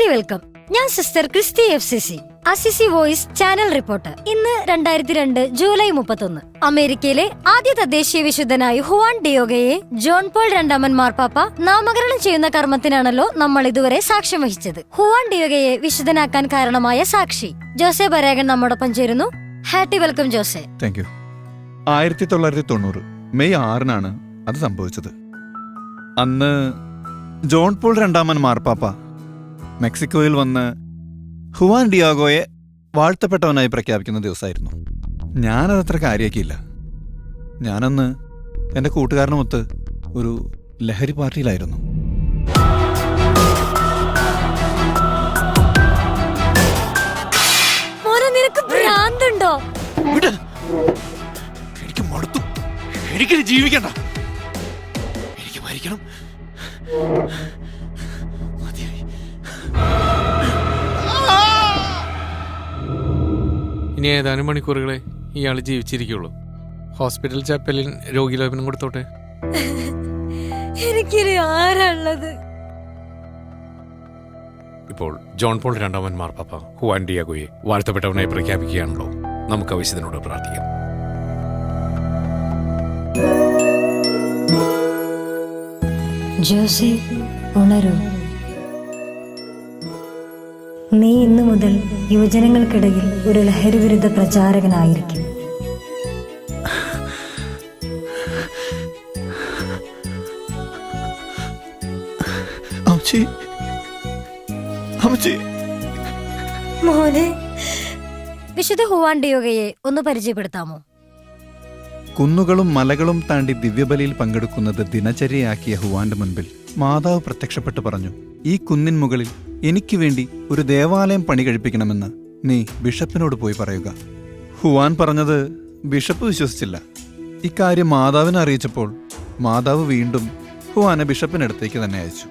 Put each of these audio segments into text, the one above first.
Hearty welcome. ഞാൻ sister Christy FCC, Assisi voice channel reporter. ഇന്ന് 2002 July 31. അമേരിക്കയിലെ ആദ്യ തദ്ദേശീയ വിശുദ്ധനായ ഹുവാൻ ഡിയോഗയെ ജോൺ പോൾ രണ്ടാമൻ മാർപ്പാപ്പ നാമകരണം ചെയ്യുന്ന കർമ്മത്തിനാണല്ലോ നമ്മൾ ഇതുവരെ സാക്ഷ്യം വഹിച്ചത്. ഹുവാൻ ഡിയോഗയെ വിശുദ്ധനാക്കാൻ കാരണമായ സാക്ഷി ജോസെ ബരാഗൻ നമ്മോടൊപ്പം ചേരുന്നു. Hearty welcome Jose. Thank you. 1990 May 6 അത് സംഭവിച്ചത്. അന്ന് ജോൺ പോൾ രണ്ടാമൻ മാർപ്പാപ്പ മെക്സിക്കോയിൽ വന്ന് ഹുവാൻ ഡിയാഗോയെ വാഴ്ത്തപ്പെട്ടവനായി പ്രഖ്യാപിക്കുന്ന ദിവസമായിരുന്നു. ഞാനതത്ര കാര്യമാക്കിയില്ല. ഞാനന്ന് എൻ്റെ കൂട്ടുകാരനുമൊത്ത് ഒരു ലഹരി പാർട്ടിയിലായിരുന്നു. എനിക്ക് മടുത്തു. എനിക്കിത് ജീവിക്കണ്ട. എനിക്ക് മരിക്കണം. ഇനി ഏതാനും മണിക്കൂറുകളെ ഇയാൾ ജീവിച്ചിരിക്കുള്ളൂ. ഹോസ്പിറ്റൽ ചാപ്പലിൽ രോഗിലേപനം കൊടുത്തോട്ടെ. എനിക്കിനി ആരാണുള്ളത്? ഇപ്പോൾ ജോൺ പോൾ രണ്ടാമൻ മാർപ്പാപ്പ ഹുവാൻ ഡിയാഗോയെ വാഴ്ത്തപ്പെട്ടവനായി പ്രഖ്യാപിക്കുകയാണല്ലോ. നമുക്ക് വിശുദ്ധനോട് പ്രാർത്ഥിക്കാം. ജോസെ, ഉണരൂ. നീ ഇന്നു മുതൽ യുവജനങ്ങൾക്കിടയിൽ ഒരു ലഹരി വിരുദ്ധ പ്രചാരകനായിരിക്കും. മോനെ, വിശുദ്ധ ഹുവാൻ ഡിയോഗയെ ഒന്ന് പരിചയപ്പെടുത്താമോ? കുന്നുകളും മലകളും താണ്ടി ദിവ്യബലിയിൽ പങ്കെടുക്കുന്നത് ദിനചര്യയാക്കിയ ഹുവാന്റെ മുൻപിൽ മാതാവ് പ്രത്യക്ഷപ്പെട്ട് പറഞ്ഞു, ഈ കുന്നിൻ മുകളിൽ എനിക്ക് വേണ്ടി ഒരു ദേവാലയം പണി കഴിപ്പിക്കണമെന്ന് നീ ബിഷപ്പിനോട് പോയി പറയുക. ഹുവാൻ പറഞ്ഞത് ബിഷപ്പ് വിശ്വസിച്ചില്ല. ഇക്കാര്യം മാതാവിനെ അറിയിച്ചപ്പോൾ മാതാവ് വീണ്ടും ഹുവാനെ ബിഷപ്പിനടുത്തേക്ക് തന്നെ അയച്ചു.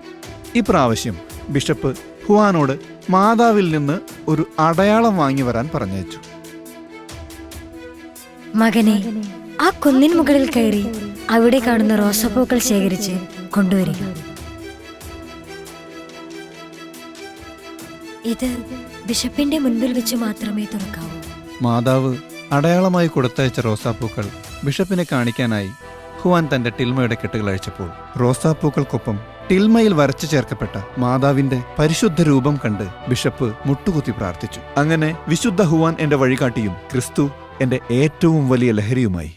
ഇപ്രാവശ്യം ബിഷപ്പ് ഹുവാനോട് മാതാവിൽ നിന്ന് ഒരു അടയാളം വാങ്ങി വരാൻ പറഞ്ഞയച്ചു. മകനെ, ആ കുന്നിൻ മുകളിൽ കയറി അവിടെ കാണുന്ന റോസാപ്പൂക്കൾ ശേഖരിച്ച് കൊണ്ടുവരിക. ഇത് ബിഷപ്പിന്റെ മുൻപിൽ വെച്ച് മാത്രമേ തുറക്കാവൂ. മാതാവ് അടയാളമായി കൊടുത്തയച്ച റോസാപ്പൂക്കൾ ബിഷപ്പിനെ കാണിക്കാനായി ഹുവാൻ തന്റെ ടിൽമയുടെ കെട്ടുകൾ അഴിച്ചപ്പോൾ റോസാപ്പൂക്കൾക്കൊപ്പം ടിൽമയിൽ വരച്ചു ചേർക്കപ്പെട്ട മാതാവിന്റെ പരിശുദ്ധ രൂപം കണ്ട് ബിഷപ്പ് മുട്ടുകുത്തി പ്രാർത്ഥിച്ചു. അങ്ങനെ വിശുദ്ധ ഹുവാൻ എന്റെ വഴികാട്ടിയും ക്രിസ്തു എന്റെ ഏറ്റവും വലിയ ലഹരിയുമായി.